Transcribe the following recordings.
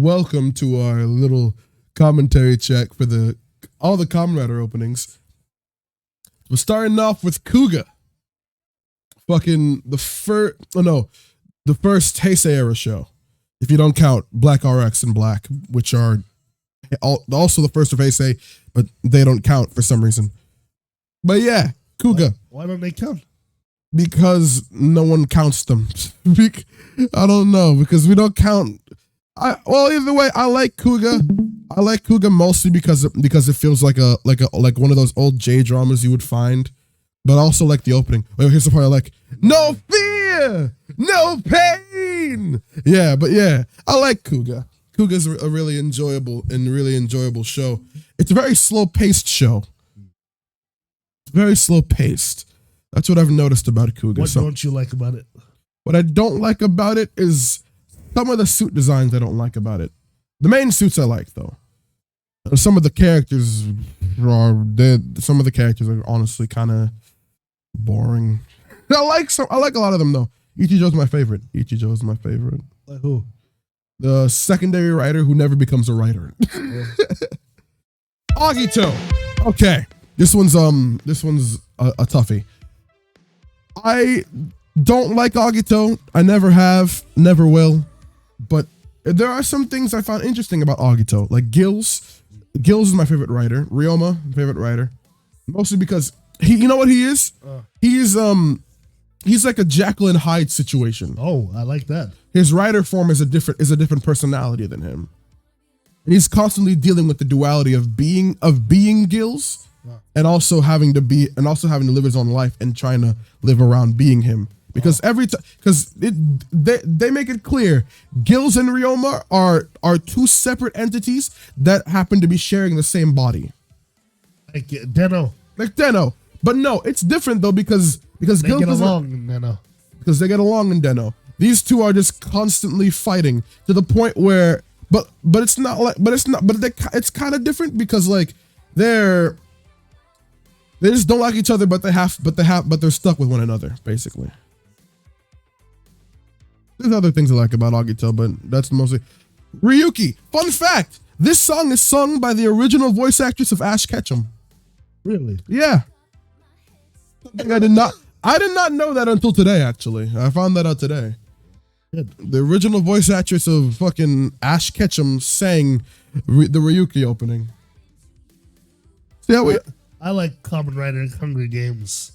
welcome to our little commentary check for all the Kamen Rider openings. We're starting off with Kuuga. Fucking the first Heisei era show. If you don't count Black RX and Black, which are also the first of Heisei, but they don't count for some reason. But yeah, Kuuga. Why don't they count? Because no one counts them. I don't know, because we don't count. Either way, I like Kuuga. I like Kuuga mostly because it feels like one of those old J dramas you would find. But I also like the opening. Wait, here's the part I like. No fear, no pain. Yeah, but yeah, I like Kuuga. Kuuga's a really enjoyable show. It's a very slow paced show. Very slow paced. That's what I've noticed about Kuuga. What don't you like about it? What I don't like about it is some of the suit designs I don't like about it. The main suits I like, though. Some of the characters are honestly kind of boring. I like a lot of them, though. Ichijo's my favorite. Like who? The secondary writer who never becomes a writer. Agito. Okay. This one's a toughie. I don't like Agito. I never have, never will. But there are some things I found interesting about Agito. Like Gills. Gills is my favorite writer. Ryoma, my favorite writer. Mostly because you know what he is? He's like a Jekyll and Hyde situation. Oh, I like that. His writer form is a different personality than him. And he's constantly dealing with the duality of being Gills. And also having to live his own life and trying to live around being him, because they make it clear Gills and Ryoma are two separate entities that happen to be sharing the same body. Like Den-O. But no, it's different though because they Gills get along in Den-O. Because they get along in Den-O. These two are just constantly fighting to the point where, but it's kind of different because like they just don't like each other, but they're stuck with one another, basically. There's other things I like about Agito, but that's mostly Ryuki. Fun fact: this song is sung by the original voice actress of Ash Ketchum. Really? Yeah. I did not know that until today. Actually, I found that out today. Good. The original voice actress of fucking Ash Ketchum sang the Ryuki opening. See how I like Kamen Rider Hungry Games.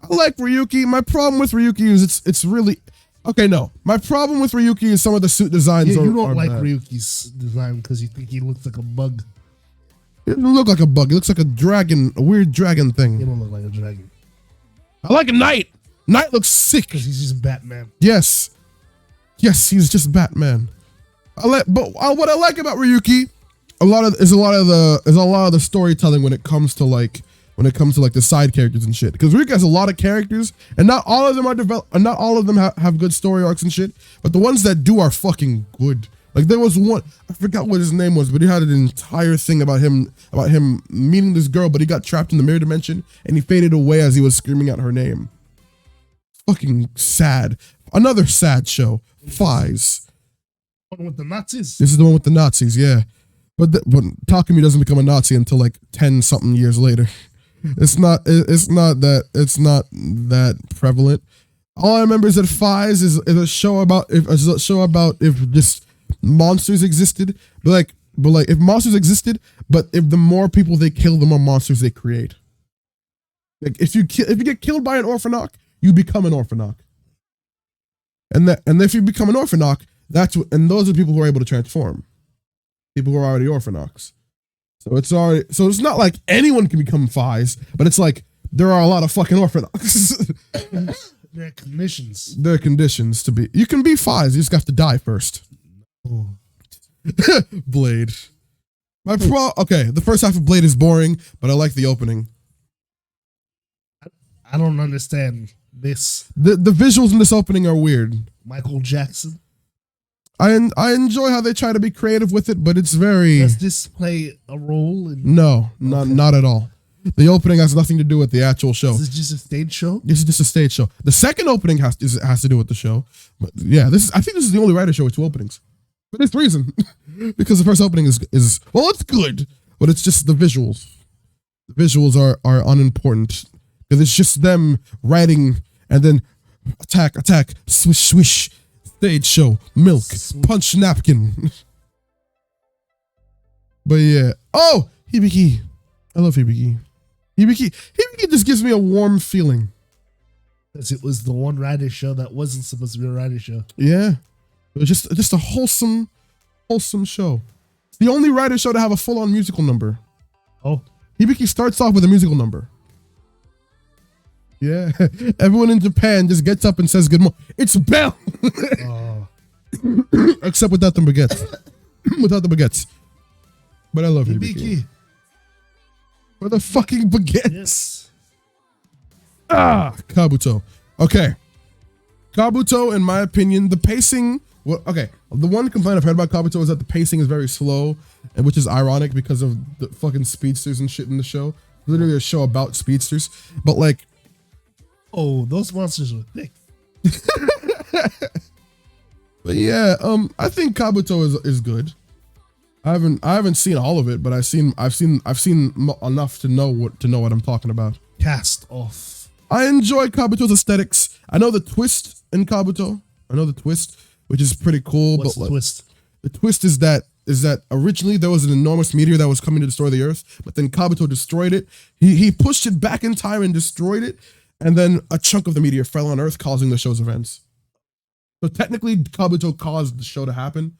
I like Ryuki. My problem with Ryuki is it's really okay. No, my problem with Ryuki is some of the suit designs. You don't like bad. Ryuki's design because you think he looks like a bug. He doesn't look like a bug. He looks like a dragon, a weird dragon thing. He don't look like a dragon. I like a Knight. Knight looks sick. Because he's just Batman. Yes, he's just Batman. What I like about Ryuki. A lot of the storytelling when it comes to the side characters and shit. Because Ryuki has a lot of characters, and not all of them are developed, and not all of them have good story arcs and shit. But the ones that do are fucking good. Like there was one, I forgot what his name was, but he had an entire thing about him meeting this girl, but he got trapped in the mirror dimension and he faded away as he was screaming out her name. Fucking sad. Another sad show. Faiz. One with the Nazis. This is the one with the Nazis, yeah. But Takumi doesn't become a Nazi until like 10 something years later. It's not that prevalent. All I remember is that Faiz is a show about if just monsters existed, but if monsters existed, but if the more people they kill, the more monsters they create. Like if you get killed by an Orphanok, you become an Orphanok. And if you become an Orphanok, those are people who are able to transform. People who are already Orphanoks. So it's not like anyone can become Faiz, but it's like there are a lot of fucking Orphanoks. There are conditions. There are conditions to be. You can be Faiz, you just have to die first. Oh. Blade. Okay, the first half of Blade is boring, but I like the opening. I don't understand this. The visuals in this opening are weird. Michael Jackson. I enjoy how they try to be creative with it, but it's very... Does this play a role? No, not at all. The opening has nothing to do with the actual show. Is this just a stage show? This is just a stage show. The second opening has to do with the show. But yeah, I think this is the only Rider show with two openings. For this reason. Because the first opening is well, it's good, but it's just the visuals. The visuals are unimportant. Because it's just them writing and then attack, swish, swish, stage show, milk, punch napkin. But yeah. Oh, Hibiki. I love Hibiki. Hibiki just gives me a warm feeling. Because it was the one rider show that wasn't supposed to be a rider show. Yeah. It was just a wholesome show. It's the only rider show to have a full-on musical number. Oh. Hibiki starts off with a musical number. Yeah. Everyone in Japan just gets up and says good morning. It's Bell! Except without the baguettes. Without the baguettes. But I love Hibiki. For the fucking baguettes. Yes. Kabuto. Okay. Kabuto, in my opinion, the pacing... Well, okay, the one complaint I've heard about Kabuto is that the pacing is very slow, and which is ironic because of the fucking speedsters and shit in the show. Literally a show about speedsters. But like... Oh, those monsters were thick. But yeah, I think Kabuto is good. I haven't seen all of it, but I've seen enough to know what I'm talking about. Cast off. I enjoy Kabuto's aesthetics. I know the twist in Kabuto. Which is pretty cool. What's but the twist? The twist is that originally there was an enormous meteor that was coming to destroy the Earth, but then Kabuto destroyed it. He pushed it back in time and destroyed it, and then a chunk of the meteor fell on Earth, causing the show's events. So technically, Kabuto caused the show to happen.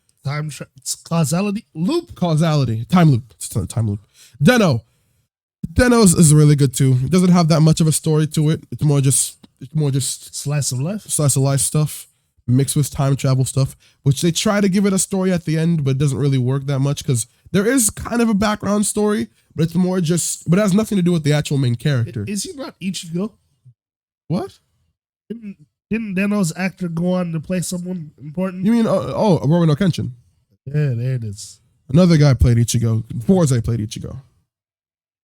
Causality loop. Time loop. It's not a time loop. Den-O is really good too. It doesn't have that much of a story to it. It's more just Slice of life stuff mixed with time travel stuff, which they try to give it a story at the end, but it doesn't really work that much because there is kind of a background story, but it's more but it has nothing to do with the actual main character. Is he not Ichigo? What? Didn't Den-O's actor go on to play someone important? You mean Aurora no Kenshin? Yeah, there it is. Another guy played Ichigo. Fourze played Ichigo.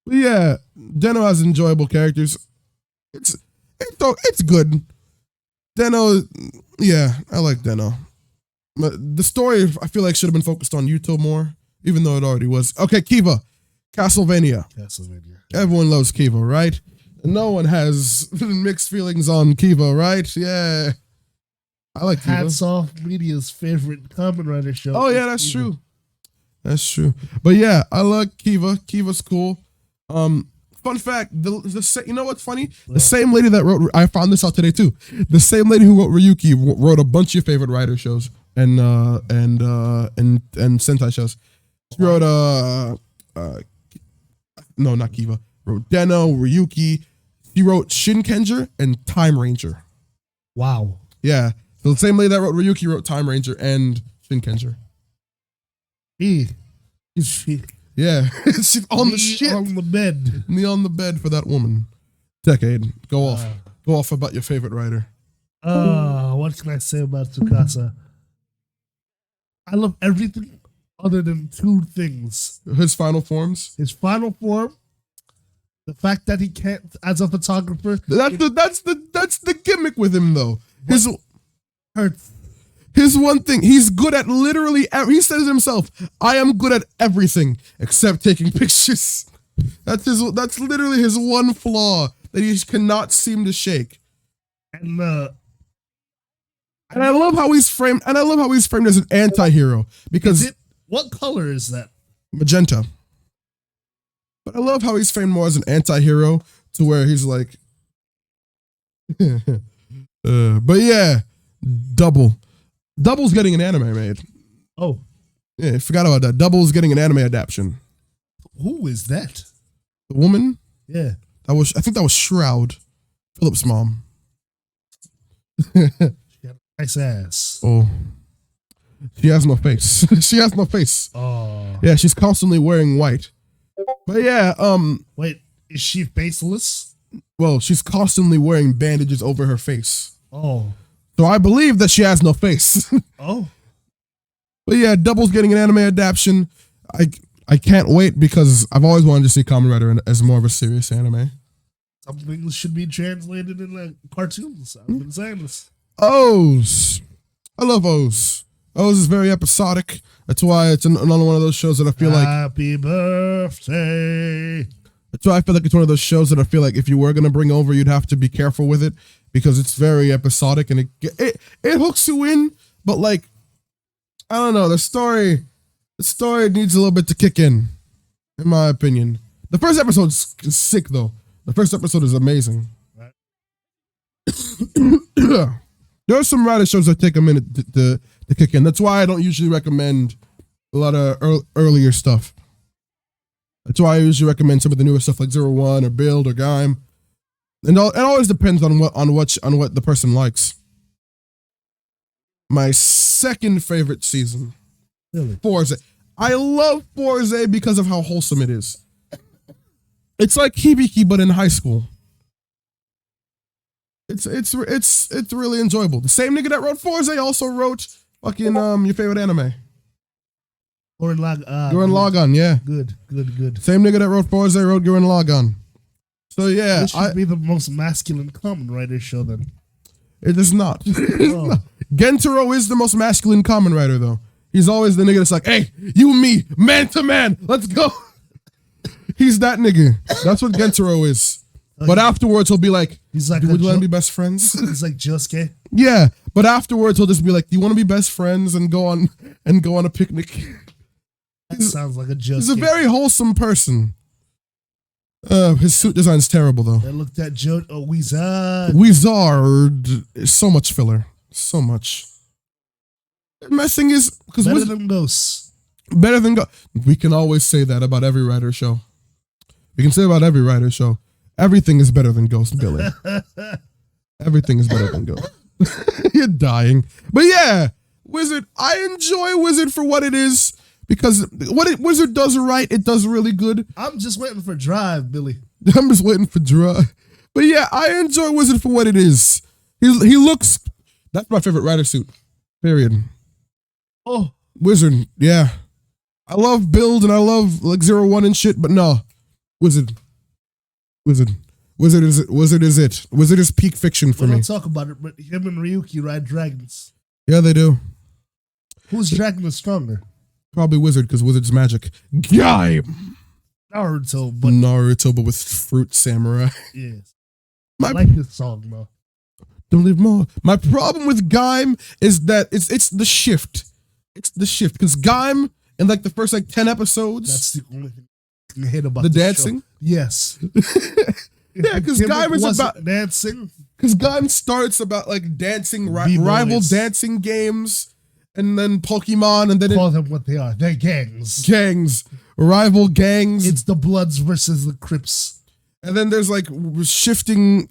But yeah, Den-O has enjoyable characters. It's good. Den-O, yeah, I like Den-O. But the story, I feel like, should have been focused on Yuto more, even though it already was. Okay, Kiva. Castlevania. Everyone loves Kiva, right? No one has mixed feelings on Kiva, right? Yeah. I like Kiva. Hats off media's favorite Kamen Rider show. Oh, yeah, that's true. That's true. But yeah, I like Kiva. Kiva's cool. Fun fact, you know what's funny? The same lady that wrote, I found this out today too. The same lady who wrote Ryuki wrote a bunch of your favorite Rider shows and Sentai shows. She wrote no, not Kiva. Wrote Den-O, Ryuki. She wrote Shinkenger and Time Ranger. Wow. Yeah. So the same lady that wrote Ryuki wrote Time Ranger and Shinkenger. Yeah, she's on the shit. On the bed. Knee on the bed for that woman. Decade. Go off about your favorite writer. What can I say about Tsukasa? I love everything other than two things. His final forms. His final form. The fact that he can't, as a photographer. That's the gimmick with him though. His hurts. His one thing, he's good at literally, he says himself, I am good at everything except taking pictures. That's literally his one flaw that he cannot seem to shake. And I love how he's framed, as an anti-hero because what color is that? Magenta. But I love how he's framed more as an anti-hero to where he's like, but yeah, Double's getting an anime made. Oh. Yeah, I forgot about that. Double's getting an anime adaptation. Who is that? The woman? Yeah. I think that was Shroud. Philip's mom. She got a nice ass. Oh. She has no face. She has no face. Oh. Yeah, she's constantly wearing white. But yeah, Wait, is she faceless? Well, she's constantly wearing bandages over her face. Oh. So I believe that she has no face. Oh. But yeah, Double's getting an anime adaptation. I can't wait because I've always wanted to see Kamen Rider as more of a serious anime. Some things should be translated in cartoons. I've been saying this. O's. I love O's. O's is very episodic. That's why it's another one of those shows that I feel like. Happy birthday. That's why I feel like it's one of those shows that I feel like if you were gonna bring over, you'd have to be careful with it because it's very episodic and it hooks you in, but like I don't know, the story needs a little bit to kick in my opinion. The first episode's sick though. The first episode is amazing. Right. There are some rider shows that take a minute to kick in. That's why I don't usually recommend a lot of earlier stuff. That's why I usually recommend some of the newer stuff like Zero-One or Build or Gaim. And it always depends on what the person likes. My second favorite season, Really? Fourze. I love Fourze because of how wholesome it is. It's like Hibiki but in high school. It's really enjoyable. The same nigga that wrote Fourze also wrote fucking your favorite anime. Gurren Lagann, yeah. Good. Same nigga that wrote Fourze wrote Gurren Lagann. So yeah, This should be the most masculine Kamen Rider show then. It is not. Oh. Gentaro is the most masculine Kamen Rider though. He's always the nigga that's like, hey, you and me, man to man, let's go. He's that nigga. That's what Gentaro is. But afterwards he'll be like, he's like, would you want to be best friends? He's like Josuke. Yeah, but afterwards he'll just be like, do you want to be best friends and go on a picnic? That sounds like a Josuke. He's a very wholesome person. His suit design's terrible though. I looked at Wizard. Wizard is so much filler. So much. My thing is because Better than Ghost. Better than Ghost. We can always say that about every writer show. We can say about every writer show. Everything is better than Ghost, Billy. Everything is better than Ghost. You're dying. But yeah, Wizard, I enjoy Wizard for what it is. Because Wizard does right, it does really good. I'm just waiting for Drive, Billy. I'm just waiting for Drive. But yeah, I enjoy Wizard for what it is. He looks, that's my favorite rider suit. Period. Oh. Wizard, yeah. I love Build and I love like Zero-One and shit, but no. Wizard is it. Wizard is peak fiction for We me. don't talk about it, but him and Ryuki ride dragons. Yeah, they do. Whose dragon is stronger? Probably Wizard, because Wizard's magic. Gaim! Naruto, but with fruit samurai. Yes. I like this song, though. Don't leave more. My problem with Gaim is that it's the shift. It's the shift. Because Gaim, in like the first like 10 episodes. That's the only thing I can hate about the this dancing? Show. Yes. Yeah, because Gaim is about dancing. Because Gaim starts about like dancing, rival dancing games, and then Pokemon, and then call them what they are. They're gangs. Rival gangs. It's the Bloods versus the Crips. And then there's like shifting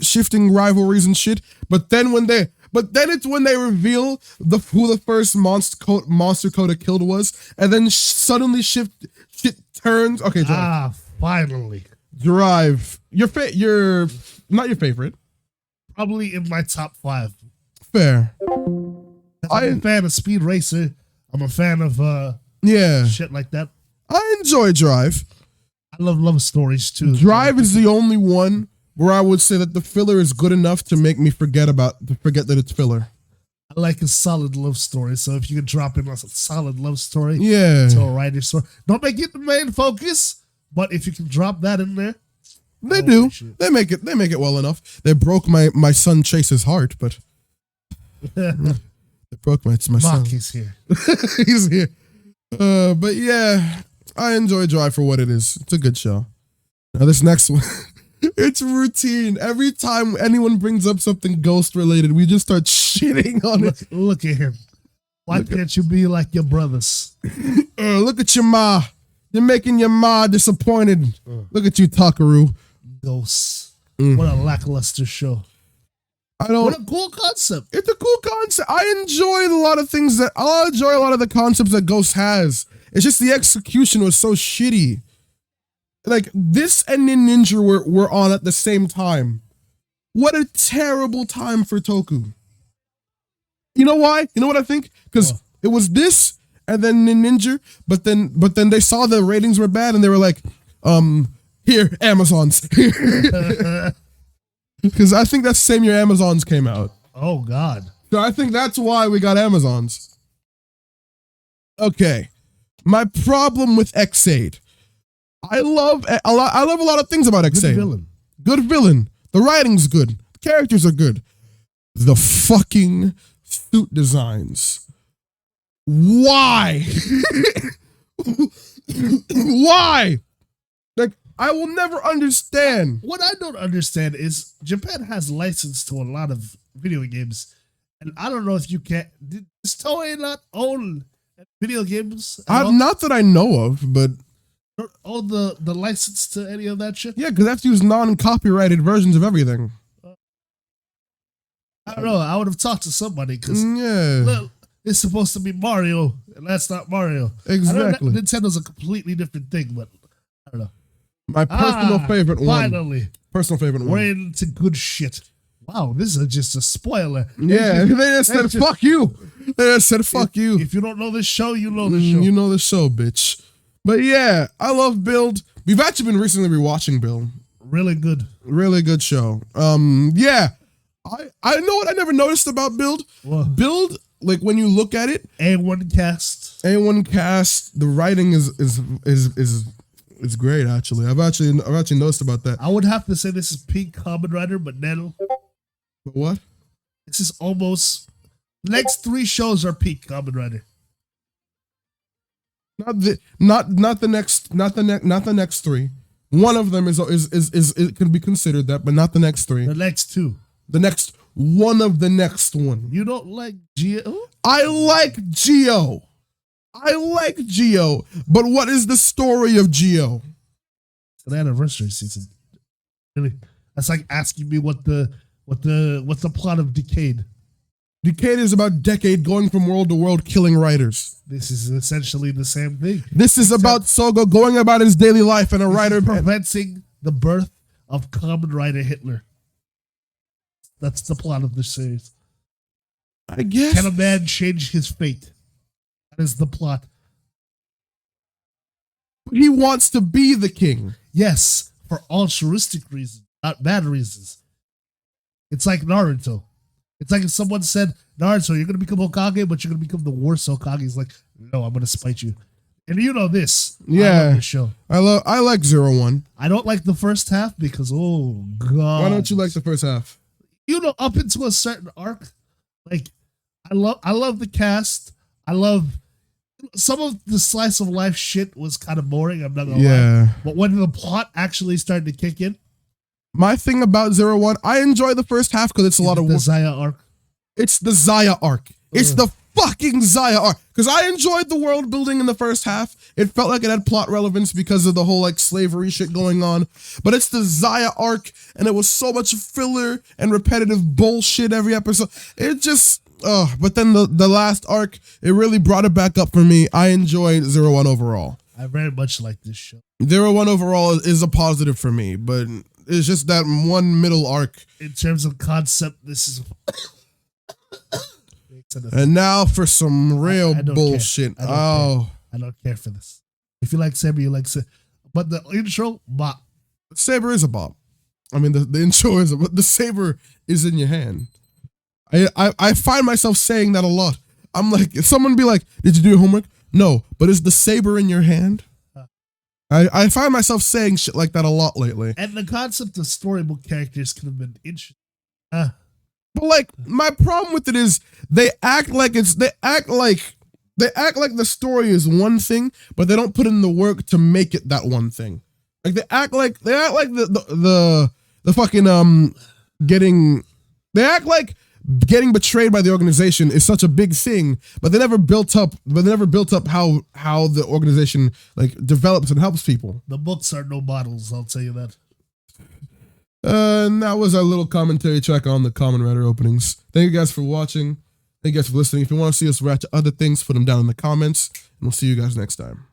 rivalries and shit. But then it's when they reveal who the first monster Coda killed was, and then suddenly shit turns. Okay, Drive. Finally. Drive. You're not your favorite. Probably in my top 5. Fair. I'm a fan of Speed Racer. I'm a fan of shit like that. I enjoy Drive. I love stories too. Drive is the only one where I would say that the filler is good enough to make me forget that it's filler. I like a solid love story. So if you could drop in a solid love story, yeah, to a writer story, don't make it the main focus. But if you can drop that in there, they do. They make it well enough. They broke my son Chase's heart, but they broke my son. Mark is here. He's here. But yeah, I enjoy Drive for what it is. It's a good show. Now this next one, it's routine. Every time anyone brings up something Ghost related, we just start shitting on it. Look at him. Why can't you be like your brothers? Look at your ma. You're making your ma disappointed. Look at you, Takaru. Ghosts. What a lackluster show. What a cool concept. It's a cool concept. I enjoy a lot of the concepts that Ghost has. It's just the execution was so shitty. Like this and Ninja were on at the same time. What a terrible time for Toku. You know why? You know what I think? Because it was this and then Ninja, but then they saw the ratings were bad and they were like, here, Amazons. Because I think that same year Amazons came out. Oh God. So I think that's why we got Amazons. Okay, my problem with Ex-Aid. I love a lot of things about Ex-Aid. Good villain. The writing's good. The characters are good. The fucking suit designs. Why? Why? Like, I will never understand. What I don't understand is Japan has license to a lot of video games, and I don't know if you can. Does Toei not own video games? Not that I know of, but don't own the license to any of that shit. Yeah, because they have to use non-copyrighted versions of everything. I don't know. I would have talked to somebody because it's supposed to be Mario, and that's not Mario. Exactly. Nintendo's a completely different thing, but I don't know. My personal favorite one. Finally. Personal favorite one. We're into good shit. Wow, this is just a spoiler. Yeah, they just said, fuck you. They just said, fuck you. If you don't know this show, you know this show. You know the show, bitch. But yeah, I love Build. We've actually been recently rewatching Build. Really good. Really good show. Yeah. I know what I never noticed about Build. What? Build, like when you look at it. A1 cast. A1 cast. The writing is great, actually. I've actually noticed about that. I would have to say this is peak Kamen Rider, but then what? This is almost the next 3 shows are peak Kamen Rider. Not the next 3. One of them is it could be considered that, but not the next 3. The next 2. The next one of the next one. You don't like Zi-O? I like Zi-O. I like Zi-O, but what is the story of Zi-O? It's an anniversary season. Really, that's like asking me what's the plot of Decade. Decade is about Decade going from world to world killing riders. This is essentially the same thing. This is about Sogo going about his daily life and a rider preventing the birth of Kamen Rider Hitler. That's the plot of the series. I guess. Can a man change his fate? That is the plot. He wants to be the king. Yes, for altruistic reasons, not bad reasons. It's like Naruto. It's like if someone said, Naruto, you're going to become Hokage, but you're going to become the worst Hokage. He's like, no, I'm going to spite you. And you know this. Yeah. I love this show. I like Zero-One. I don't like the first half because, oh, God. Why don't you like the first half? You know, up into a certain arc, like, I love the cast. I love some of the slice of life shit was kind of boring. I'm not going to lie. But when the plot actually started to kick in, my thing about Zero-One, I enjoy the first half because it's a lot of the Zaya arc. It's the Zaya arc. It's the fucking Zaya arc. Because I enjoyed the world building in the first half. It felt like it had plot relevance because of the whole like slavery shit going on. But it's the Zaya arc, and it was so much filler and repetitive bullshit every episode. It just but then the last arc, it really brought it back up for me. I enjoyed Zero-One overall. I very much like this show. Zero-One overall is a positive for me, but it's just that one middle arc. In terms of concept, this is. And now for some real bullshit. I don't care for this. If you like Saber, you like Saber. But the intro, bop. Saber is a bop. I mean, the intro is the Saber is in your hand. I find myself saying that a lot. I'm like, someone be like, did you do your homework? No, but is the Saber in your hand? I find myself saying shit like that a lot lately. And the concept of storybook characters could have been interesting. But like, my problem with it is they act like the story is one thing, but they don't put in the work to make it that one thing. Like they act like the fucking getting betrayed by the organization is such a big thing, but they never built up how the organization like develops and helps people. The books are no models, I'll tell you that. And that was our little commentary track on the Kamen Rider openings. Thank you guys for watching. Thank you guys for listening. If you want to see us react to other things, put them down in the comments, and we'll see you guys next time.